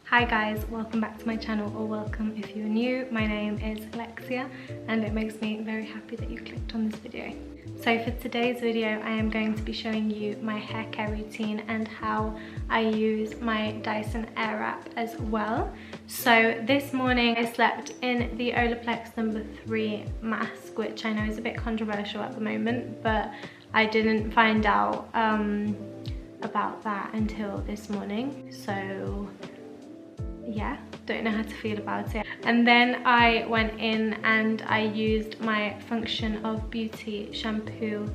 Hi guys, welcome back to my channel, or welcome if you're new. My name is Alexia and it makes me very happy that you clicked on this video. So for today's video I am going to be showing you my hair care routine and how I use my Dyson Air Wrap as well. So this morning I slept in the Olaplex number 3 mask, which I know is a bit controversial at the moment, but I didn't find out about that until this morning. So yeah, don't know how to feel about it. And then I went in and I used my Function of Beauty shampoo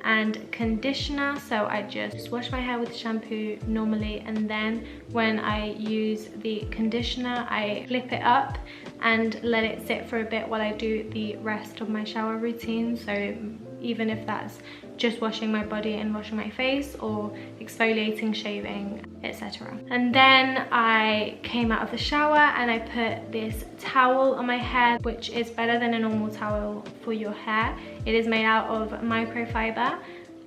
and conditioner. So I just wash my hair with shampoo normally, and then when I use the conditioner I flip it up and let it sit for a bit while I do the rest of my shower routine. So even if that's just washing my body and washing my face, or exfoliating, shaving, etc. And then I came out of the shower and I put this towel on my hair, which is better than a normal towel for your hair. It is made out of microfiber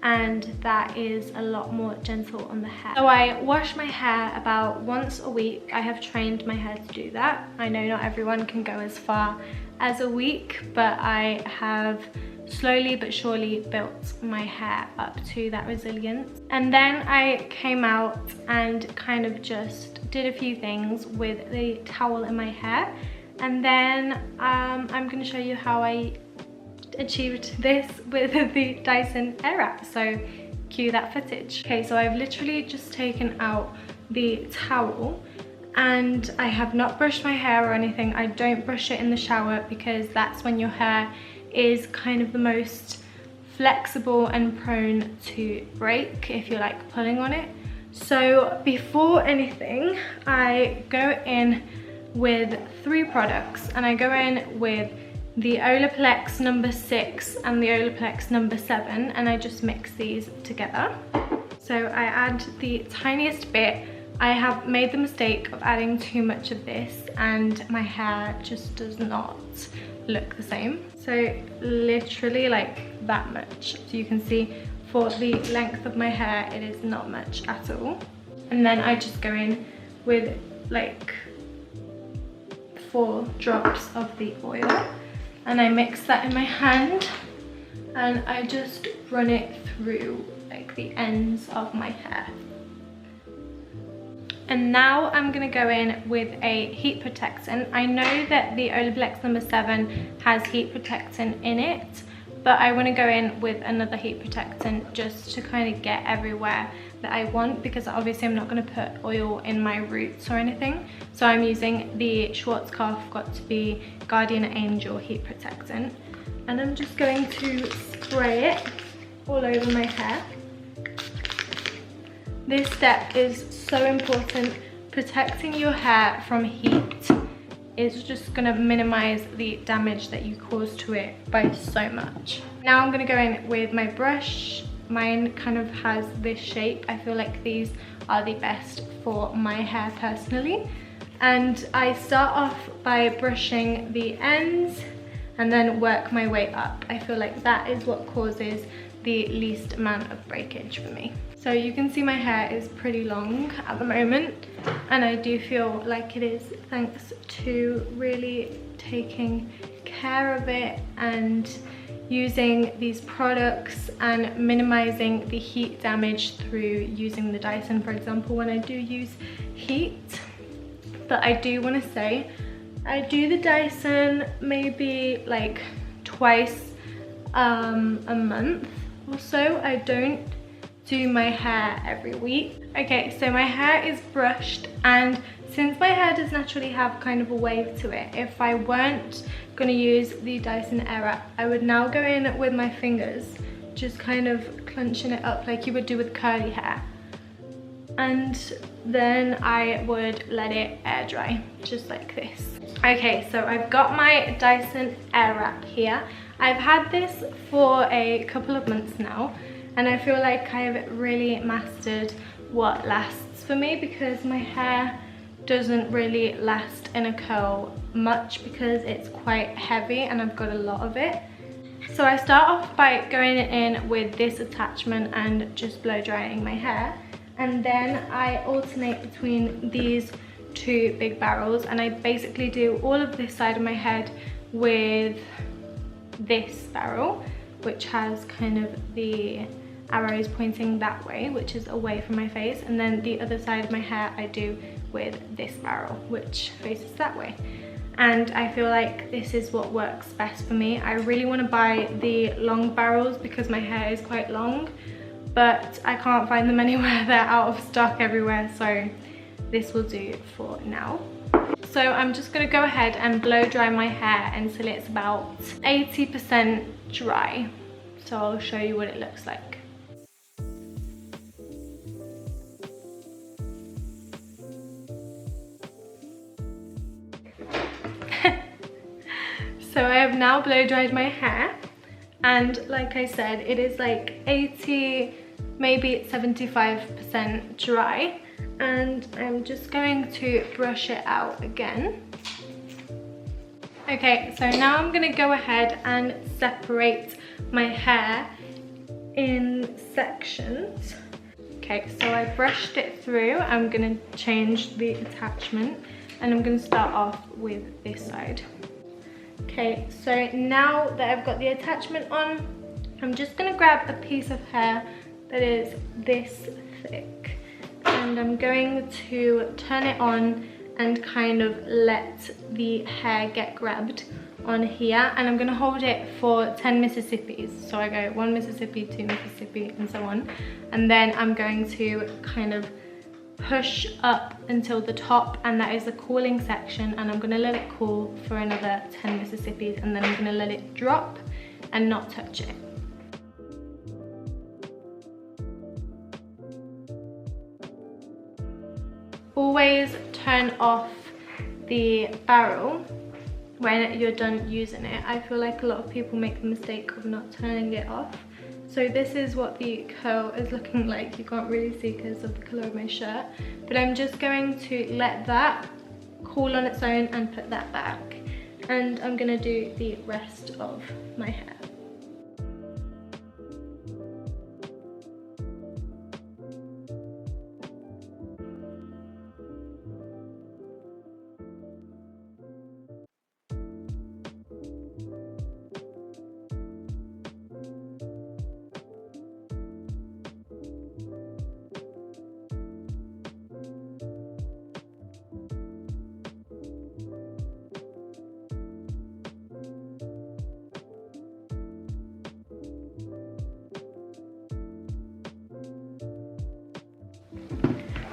and that is a lot more gentle on the hair. So I wash my hair about once a week. I have trained my hair to do that. I know not everyone can go as far as a week, but I have slowly but surely built my hair up to that resilience. And then I came out and kind of just did a few things with the towel in my hair, and then I'm going to show you how I achieved this with the Dyson Air Wrap. So cue that footage. Okay, so I've literally just taken out the towel and I have not brushed my hair or anything. I don't brush it in the shower because that's when your hair is kind of the most flexible and prone to break if you're like pulling on it. So before anything I go in with 3 products, and I go in with the Olaplex number 6 and the Olaplex number 7, and I just mix these together. So I add the tiniest bit. I have made the mistake of adding too much of this and my hair just does not look the same. So literally like that much. So you can see for the length of my hair it is not much at all. And then I just go in with like 4 drops of the oil and I mix that in my hand and I just run it through like the ends of my hair. And now I'm going to go in with a heat protectant. I know that the Olaplex number 7 has heat protectant in it, but I want to go in with another heat protectant just to kind of get everywhere that I want, because obviously I'm not going to put oil in my roots or anything. So I'm using the Schwarzkopf Got to Be Guardian Angel heat protectant, and I'm just going to spray it all over my hair. This step is so important. Protecting your hair from heat is just going to minimize the damage that you cause to it by so much. Now I'm going to go in with my brush. Mine kind of has this shape. I feel like these are the best for my hair personally. And I start off by brushing the ends and then work my way up. I feel like that is what causes the least amount of breakage for me. So you can see my hair is pretty long at the moment, and I do feel like it is thanks to really taking care of it and using these products and minimizing the heat damage through using the Dyson, for example, when I do use heat. But I do want to say I do the Dyson maybe like twice a month or so. I don't do my hair every week. Okay, so my hair is brushed, and since my hair does naturally have kind of a wave to it, if I weren't gonna use the Dyson Air Wrap, I would now go in with my fingers, just kind of clenching it up like you would do with curly hair, and then I would let it air dry, just like this. Okay, so I've got my Dyson Air Wrap here. I've had this for a couple of months now, and I feel like I've really mastered what lasts for me, because my hair doesn't really last in a curl much because it's quite heavy and I've got a lot of it. So I start off by going in with this attachment and just blow drying my hair, and then I alternate between these 2 big barrels, and I basically do all of this side of my head with this barrel, which has kind of the arrows pointing that way, which is away from my face, and then the other side of my hair I do with this barrel, which faces that way. And I feel like this is what works best for me. I really want to buy the long barrels because my hair is quite long, but I can't find them anywhere. They're out of stock everywhere, so this will do for now. So I'm just going to go ahead and blow dry my hair until it's about 80% dry. So I'll show you what it looks like. So I have now blow dried my hair, and like I said, it is like 80, maybe 75% dry, and I'm just going to brush it out again. Okay, so now I'm going to go ahead and separate my hair in sections. Okay, so I brushed it through. I'm going to change the attachment, and I'm going to start off with this side. Okay, so now that I've got the attachment on, I'm just going to grab a piece of hair that is this thick, and I'm going to turn it on and kind of let the hair get grabbed on here, and I'm going to hold it for 10 Mississippis. So I go 1 Mississippi, 2 Mississippi, and so on, and then I'm going to kind of push up until the top, and that is the cooling section, and I'm going to let it cool for another 10 Mississippis, and then I'm going to let it drop and not touch it. Always turn off the barrel when you're done using it. I feel like a lot of people make the mistake of not turning it off. So this is what the curl is looking like. You can't really see because of the colour of my shirt, but I'm just going to let that cool on its own and put that back. And I'm gonna do the rest of my hair.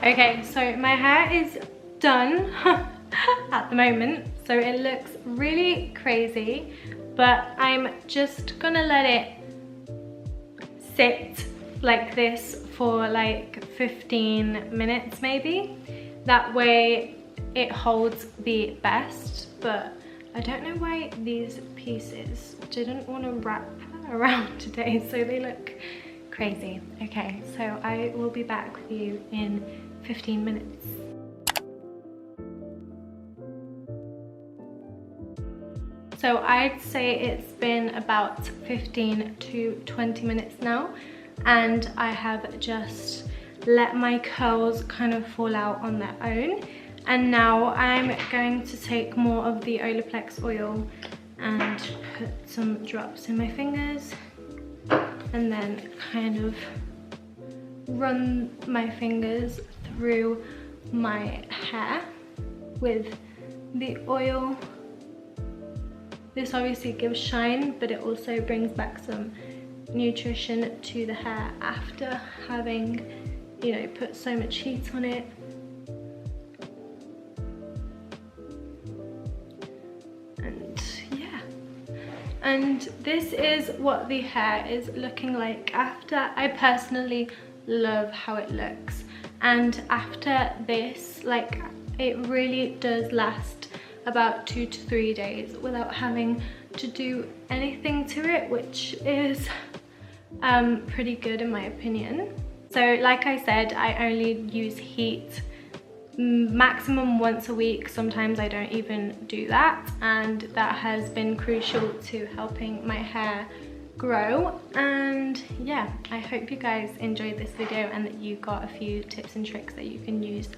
Okay, so my hair is done at the moment, so it looks really crazy, but I'm just gonna let it sit like this for like 15 minutes maybe. That way it holds the best, but I don't know why these pieces didn't want to wrap around today, so they look crazy. Okay, so I will be back with you in 15 minutes. So I'd say it's been about 15 to 20 minutes now, and I have just let my curls kind of fall out on their own, and now I'm going to take more of the Olaplex oil and put some drops in my fingers, and then kind of run my fingers through my hair with the oil. This obviously gives shine, but it also brings back some nutrition to the hair after having, you know, put so much heat on it. And yeah, and this is what the hair is looking like after. I personally love how it looks, and after this, like, it really does last about 2 to 3 days without having to do anything to it, which is pretty good in my opinion. So like I said, I only use heat maximum once a week. Sometimes I don't even do that, and that has been crucial to helping my hair grow. And yeah, I hope you guys enjoyed this video and that you got a few tips and tricks that you can use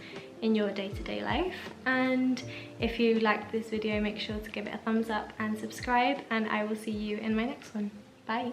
in your day-to-day life. And if you liked this video, make sure to give it a thumbs up and subscribe, and I will see you in my next one. Bye.